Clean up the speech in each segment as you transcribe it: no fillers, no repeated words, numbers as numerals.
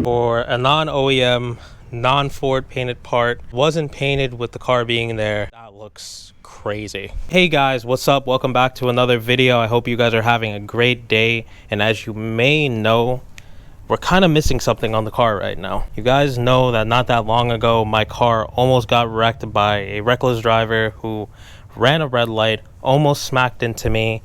For a non-OEM, non-Ford painted part, wasn't painted with the car being there, that looks crazy. Hey guys, what's up? Welcome back to another video. I hope you guys are having a great day, and as you may know, we're kind of missing something on the car right now. You guys know that not that long ago, my car almost got wrecked by a reckless driver who ran a red light, almost smacked into me,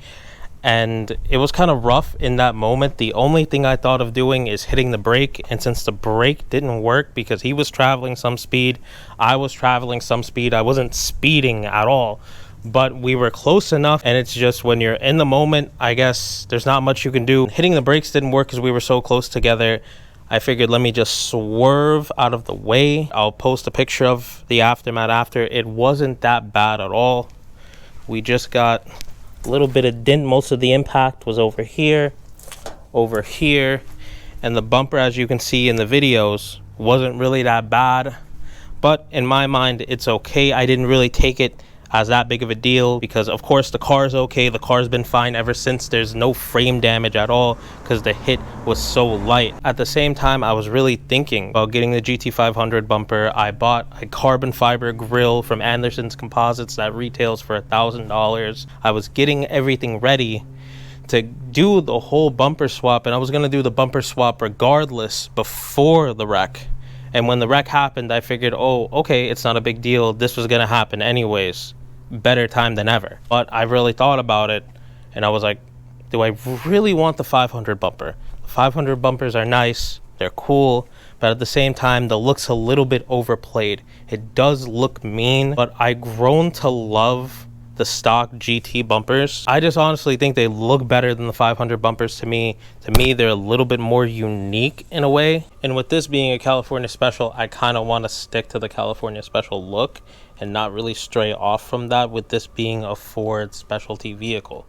and it was kind of rough in that moment. The only thing I thought of doing is hitting the brake, and since the brake didn't work because he was traveling some speed, I was traveling some speed. I wasn't speeding at all, but we were close enough, and it's just when you're in the moment, I guess there's not much you can do. Hitting the brakes didn't work because we were so close together. I figured let me just swerve out of the way. I'll post a picture of the aftermath after. It wasn't that bad at all. We just got a little bit of dent. Most of the impact was over here, and the bumper, as you can see in the videos, wasn't really that bad, but in my mind it's okay. I didn't really take it as that big of a deal because of course the car is okay. The car's been fine ever since. There's no frame damage at all because the hit was so light. At the same time, I was really thinking about getting the GT500 bumper. I bought a carbon fiber grill from Anderson's Composites that retails for $1,000. I was getting everything ready to do the whole bumper swap, and I was going to do the bumper swap regardless before the wreck. And when the wreck happened, I figured, oh, okay, it's not a big deal. This was going to happen anyways. Better time than ever. But I really thought about it, and I was like, do I really want the 500 bumper? The 500 bumpers are nice. They're cool. But at the same time, the look's a little bit overplayed. It does look mean, but I've grown to love the stock GT bumpers. I just honestly think they look better than the 500 bumpers to me. To me, they're a little bit more unique in a way. And with this being a California Special, I kind of want to stick to the California Special look and not really stray off from that, with this being a Ford specialty vehicle.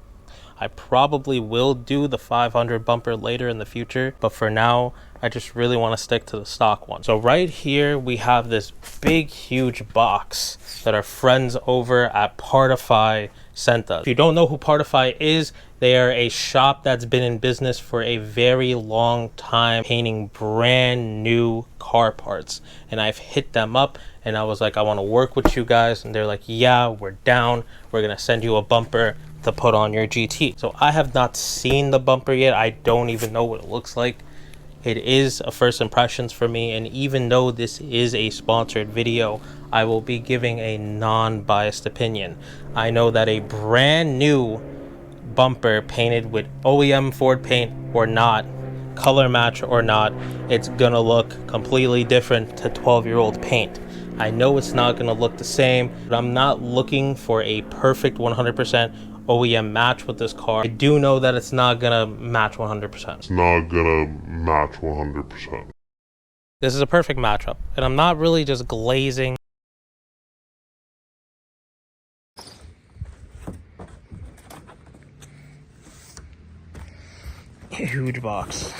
I probably will do the 500 bumper later in the future, but for now, I just really want to stick to the stock one. So right here, we have this big, huge box that our friends over at Partify sent us. If you don't know who Partify is, they are a shop that's been in business for a very long time, painting brand new car parts. And I've hit them up, and I was like, I want to work with you guys. And they're like, yeah, we're down. We're going to send you a bumper to put on your GT. So I have not seen the bumper yet. I don't even know what it looks like. It is a first impressions for me, and even though this is a sponsored video, I will be giving a non-biased opinion. I know that a brand new bumper painted with OEM Ford paint or not, color match or not, it's gonna look completely different to 12-year-old paint. I know it's not gonna look the same, but I'm not looking for a perfect 100% OEM match with this car. I do know that it's not gonna match 100%. It's not gonna match 100%. This is a perfect matchup, and I'm not really just glazing. Huge box.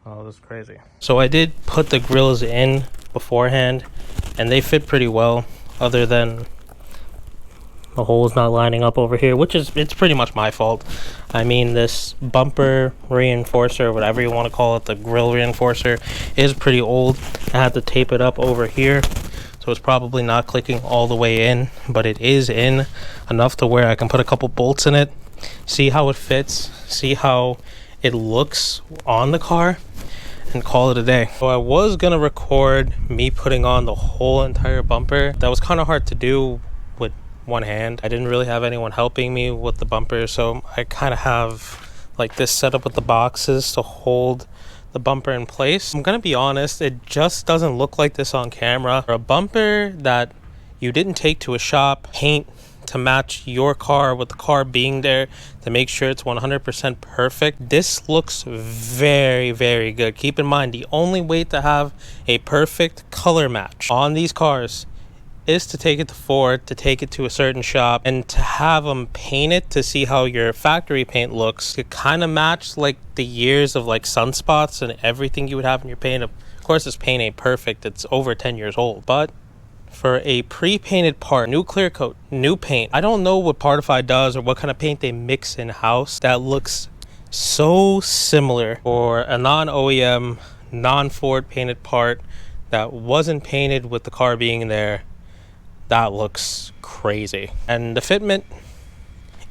Oh, this is crazy. So I did put the grills in beforehand, and they fit pretty well, other than the hole's not lining up over here, which is, it's pretty much my fault. I mean, this bumper reinforcer, whatever you want to call it, the grill reinforcer, is pretty old. I had to tape it up over here, so it's probably not clicking all the way in, but it is in enough to where I can put a couple bolts in it, see how it fits, see how it looks on the car, and call it a day. So I was gonna record me putting on the whole entire bumper. That was kind of hard to do with one hand. I didn't really have anyone helping me with the bumper, so I kind of have like this setup with the boxes to hold the bumper in place. I'm gonna be honest, it just doesn't look like this on camera. For a bumper that you didn't take to a shop, paint to match your car with the car being there to make sure it's 100% perfect, this looks very, very good. Keep in mind, the only way to have a perfect color match on these cars is to take it to Ford, to take it to a certain shop, and to have them paint it to see how your factory paint looks. It kind of match like the years of like sunspots and everything you would have in your paint. Of course, this paint ain't perfect. It's over 10 years old, but for a pre-painted part, new clear coat, new paint. I don't know what Partify does or what kind of paint they mix in-house that looks So similar for a non-OEM, non-Ford painted part that wasn't painted with the car being there. That looks crazy. And the fitment,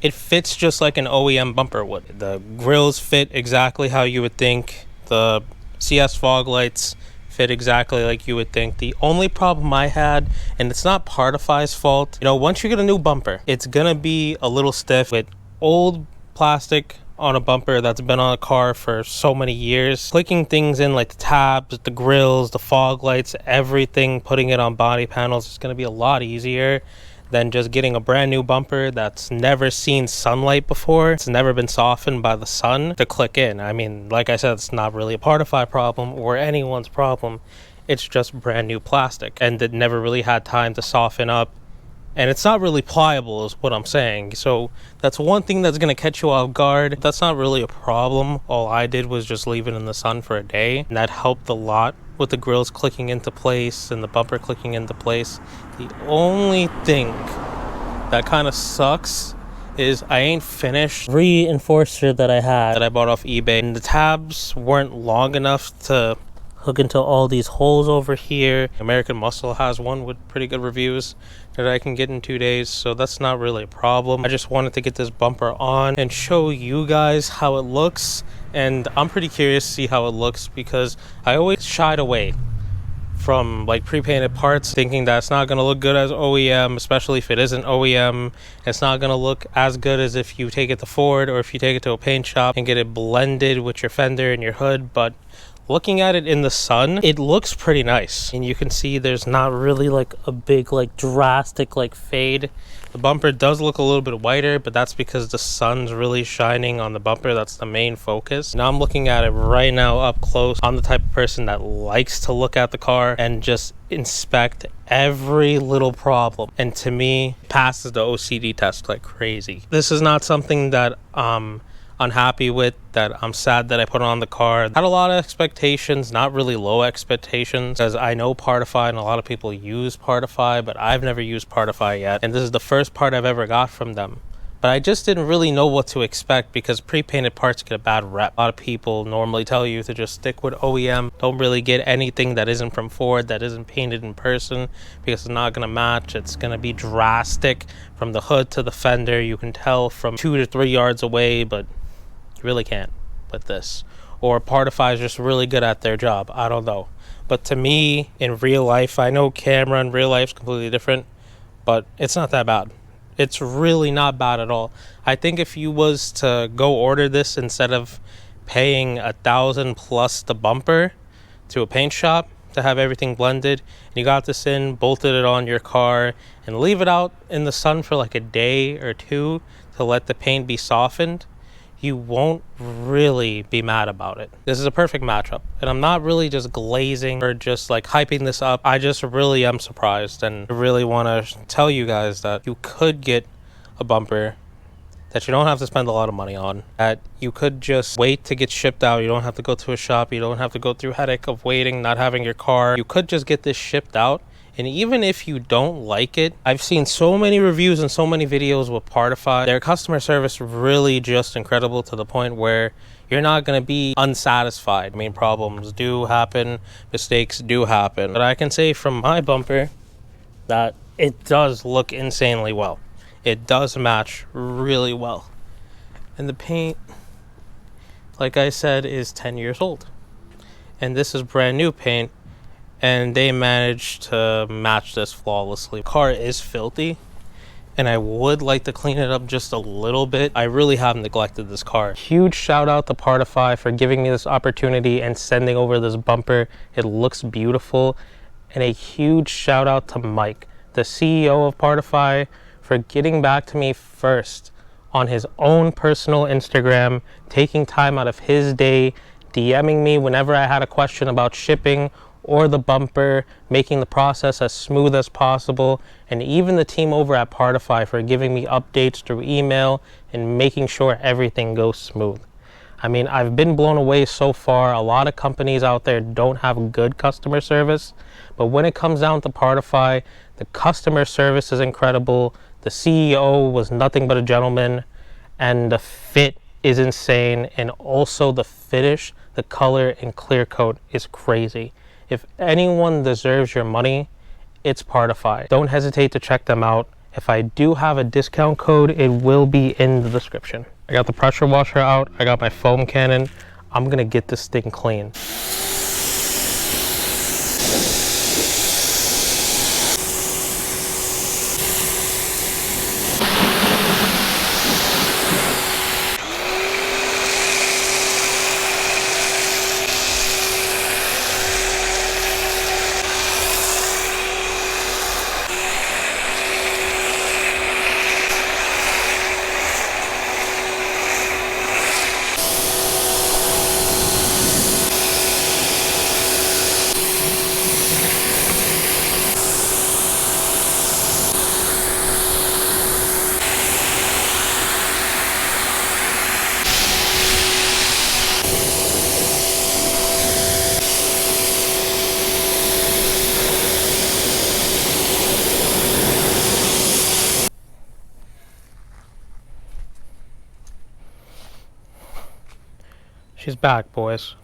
it fits just like an OEM bumper would. The grills fit exactly how you would think. The CS fog lights fit exactly like you would think. The only problem I had, and it's not Partify's fault, once you get a new bumper, it's gonna be a little stiff with old plastic on a bumper that's been on a car for so many years. Clicking things in like the tabs, the grills, the fog lights, everything, putting it on body panels is going to be a lot easier than just getting a brand new bumper that's never seen sunlight before. It's never been softened by the sun to click in. I mean, like I said, it's not really a Partify problem or anyone's problem. It's just brand new plastic, and it never really had time to soften up. And it's not really pliable is what I'm saying. So that's one thing that's going to catch you off guard. That's not really a problem. All I did was just leave it in the sun for a day, and that helped a lot with the grills clicking into place and the bumper clicking into place. The only thing that kind of sucks is I ain't finished reinforcer that I bought off eBay, and the tabs weren't long enough to hook into all these holes over here. American Muscle has one with pretty good reviews that I can get in 2 days, so that's not really a problem. I just wanted to get this bumper on and show you guys how it looks, and I'm pretty curious to see how it looks because I always shied away from like pre-painted parts, thinking that it's not going to look good as OEM, especially if it isn't OEM. It's not going to look as good as if you take it to Ford or if you take it to a paint shop and get it blended with your fender and your hood. But looking at it in the sun, it looks pretty nice, and you can see there's not really like a big like drastic like fade. The bumper does look a little bit whiter, but that's because the sun's really shining on the bumper. That's the main focus. Now I'm looking at it right now up close. I'm the type of person that likes to look at the car and just inspect every little problem, and to me, passes the OCD test like crazy. This is not something that unhappy with, that I'm sad that I put on the car. Had a lot of expectations, not really low expectations, because I know Partify and a lot of people use Partify, but I've never used Partify yet, and this is the first part I've ever got from them. But I just didn't really know what to expect because pre-painted parts get a bad rep. A lot of people normally tell you to just stick with OEM. Don't really get anything that isn't from Ford, that isn't painted in person, because it's not going to match. It's going to be drastic from the hood to the fender. You can tell from 2 to 3 yards away, but you really can't with this. Or Partify is just really good at their job. I don't know. But to me, in real life, I know camera in real life is completely different, but it's not that bad. It's really not bad at all. I think if you was to go order this instead of paying $1,000 plus the bumper to a paint shop to have everything blended, and you got this in, bolted it on your car, and leave it out in the sun for like a day or two to let the paint be softened, you won't really be mad about it. This is a perfect matchup, and I'm not really just glazing or just like hyping this up. I just really am surprised, and I really want to tell you guys that you could get a bumper that you don't have to spend a lot of money on, that you could just wait to get shipped out. You don't have to go to a shop. You don't have to go through headache of waiting, not having your car. You could just get this shipped out. And even if you don't like it, I've seen so many reviews and so many videos with Partify. Their customer service really just incredible, to the point where you're not going to be unsatisfied. I mean, problems do happen, mistakes do happen. But I can say from my bumper that it does look insanely well. It does match really well. And the paint, like I said, is 10 years old. And this is brand new paint. And they managed to match this flawlessly. The car is filthy, and I would like to clean it up just a little bit. I really have neglected this car. Huge shout out to Partify for giving me this opportunity and sending over this bumper. It looks beautiful. And a huge shout out to Mike, the CEO of Partify, for getting back to me first on his own personal Instagram, taking time out of his day, DMing me whenever I had a question about shipping or the bumper, making the process as smooth as possible, and even the team over at Partify for giving me updates through email and making sure everything goes smooth. I mean, I've been blown away so far. A lot of companies out there don't have good customer service, but when it comes down to Partify, the customer service is incredible. The CEO was nothing but a gentleman, and the fit is insane, and also the finish, the color and clear coat is crazy. If anyone deserves your money, it's Partify. Don't hesitate to check them out. If I do have a discount code, it will be in the description. I got the pressure washer out. I got my foam cannon. I'm gonna get this thing clean. She's back, boys.